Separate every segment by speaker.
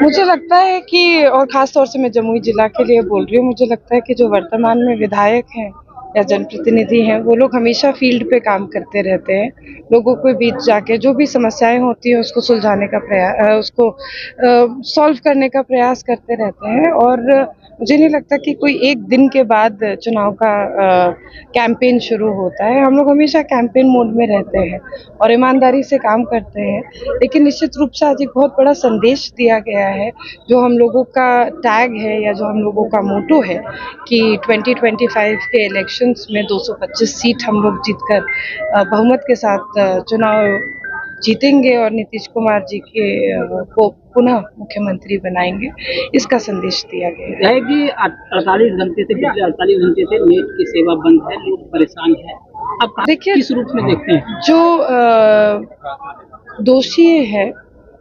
Speaker 1: मुझे लगता है कि, और ख़ास तौर से मैं जमुई जिला के लिए बोल रही हूँ, मुझे लगता है कि जो वर्तमान में विधायक हैं या जनप्रतिनिधि हैं, वो लोग हमेशा फील्ड पे काम करते रहते हैं। लोगों के बीच जाके जो भी समस्याएँ होती हैं उसको सुलझाने का उसको सॉल्व करने का प्रयास करते रहते हैं, और मुझे नहीं लगता कि कोई एक दिन के बाद चुनाव का कैंपेन शुरू होता है। हम लोग हमेशा कैंपेन मोड में रहते हैं और ईमानदारी से काम करते हैं। लेकिन निश्चित रूप से आज एक बहुत बड़ा संदेश दिया गया है, जो हम लोगों का टैग है या जो हम लोगों का मोटो है कि 2025 के इलेक्शंस में 225 सीट हम लोग जीतकर बहुमत के साथ चुनाव जीतेंगे और नीतीश कुमार जी को पुनः मुख्यमंत्री बनाएंगे। इसका संदेश दिया गया है।
Speaker 2: कि 48 घंटे से पिछले 48 घंटे से नेट की सेवा बंद है, लोग परेशान हैं। अब
Speaker 1: देखिए,
Speaker 2: किस रूप में देखते हैं?
Speaker 1: जो दोषी है,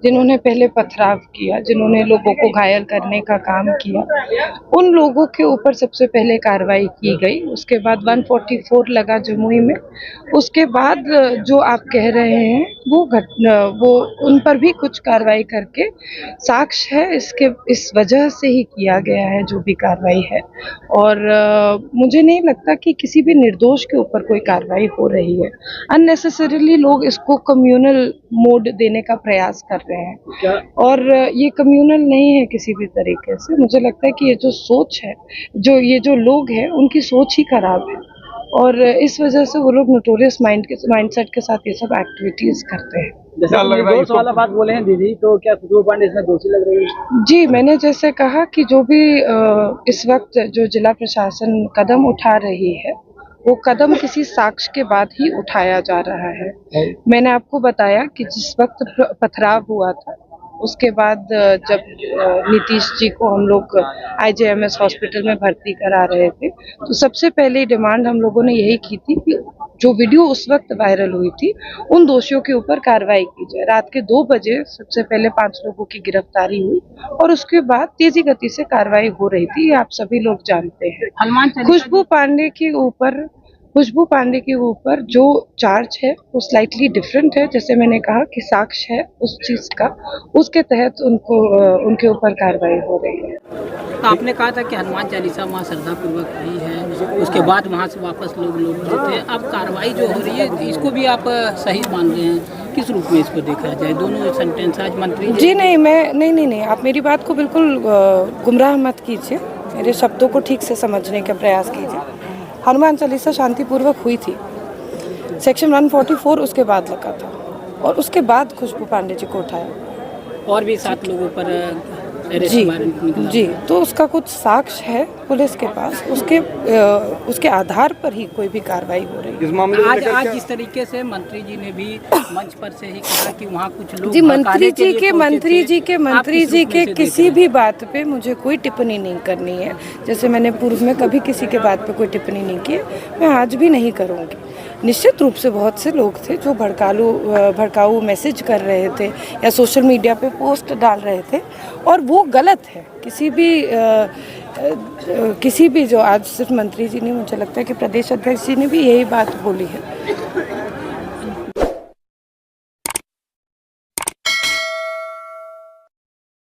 Speaker 1: जिन्होंने पहले पथराव किया, जिन्होंने लोगों को घायल करने का काम किया, उन लोगों के ऊपर सबसे पहले कार्रवाई की गई। उसके बाद 144 लगा जमुई में। उसके बाद जो आप कह रहे हैं वो उन पर भी कुछ कार्रवाई करके साक्ष्य है, इस वजह से ही किया गया है जो भी कार्रवाई है। और मुझे नहीं लगता कि किसी भी निर्दोष के ऊपर कोई कार्रवाई हो रही है। अननेसेसरीली लोग इसको कम्युनल मोड देने का प्रयास कर रहे हैं, और ये कम्युनल नहीं है किसी भी तरीके से। मुझे लगता है कि ये जो सोच है, ये जो लोग हैं, उनकी सोच ही खराब है, और इस वजह से वो लोग नोटोरियस माइंडसेट के साथ ये सब एक्टिविटीज करते हैं।
Speaker 2: जैसा दोष वाला बात बोले हैं दीदी, तो क्या खुशबू पांडे इसमें दोषी लग रही है?
Speaker 1: जी, मैंने जैसे कहा कि जो भी इस वक्त जो जिला प्रशासन कदम उठा रही है, वो कदम किसी साक्ष्य के बाद ही उठाया जा रहा है। मैंने आपको बताया कि जिस वक्त पथराव हुआ था, उसके बाद जब नीतीश जी को हम लोग IJMS हॉस्पिटल में भर्ती करा रहे थे, तो सबसे पहली डिमांड हम लोगों ने यही की थी कि जो वीडियो उस वक्त वायरल हुई थी, उन दोषियों के ऊपर कार्रवाई की जाए। रात के 2 बजे सबसे पहले 5 लोगों की गिरफ्तारी हुई, और उसके बाद तेजी गति से कार्रवाई हो रही थी, ये आप सभी लोग जानते हैं। खुशबू पांडे के ऊपर जो चार्ज है वो स्लाइटली डिफरेंट है। जैसे मैंने कहा कि साक्ष्य है उस चीज का, उसके तहत उनके ऊपर कार्रवाई हो रही है।
Speaker 2: तो आपने कहा था कि हनुमान चालीसा वहाँ श्रद्धापूर्वक हुई है, उसके बाद वहाँ से वापस लोग लौट रहे थे। अब कार्रवाई जो हो रही है, इसको भी आप सही मान रहे हैं? किस रूप में इसको देखा जाए, दोनों सेंटेंस आज मंत्री
Speaker 1: जी नहीं, आप मेरी बात को बिल्कुल गुमराह मत कीजिए, मेरे शब्दों को ठीक से समझने का प्रयास कीजिए। हनुमान चालीसा शांतिपूर्वक हुई थी। सेक्शन 144 उसके बाद लगा था, और उसके बाद खुशबू पांडे जी को उठाया।
Speaker 2: और भी 7 लोगों पर
Speaker 1: जी, तो उसका कुछ साक्ष्य है पुलिस के पास, उसके आधार पर ही कोई भी कार्रवाई हो रही है।
Speaker 2: इस मामले में आज जिस तरीके से मंत्री जी ने भी मंच पर से ही कहा कि वहाँ कुछ लोग
Speaker 1: जी, मंत्री जी के किसी भी बात पे मुझे कोई टिप्पणी नहीं करनी है। जैसे मैंने पूर्व में कभी किसी के बात पे कोई टिप्पणी नहीं की, मैं आज भी नहीं करूँगी। निश्चित रूप से बहुत से लोग थे जो भड़काऊ मैसेज कर रहे थे या सोशल मीडिया पे पोस्ट डाल रहे थे, और वो गलत है। किसी भी जो आज सिर्फ मंत्री जी ने, मुझे लगता है कि प्रदेश अध्यक्ष जी ने भी यही बात बोली है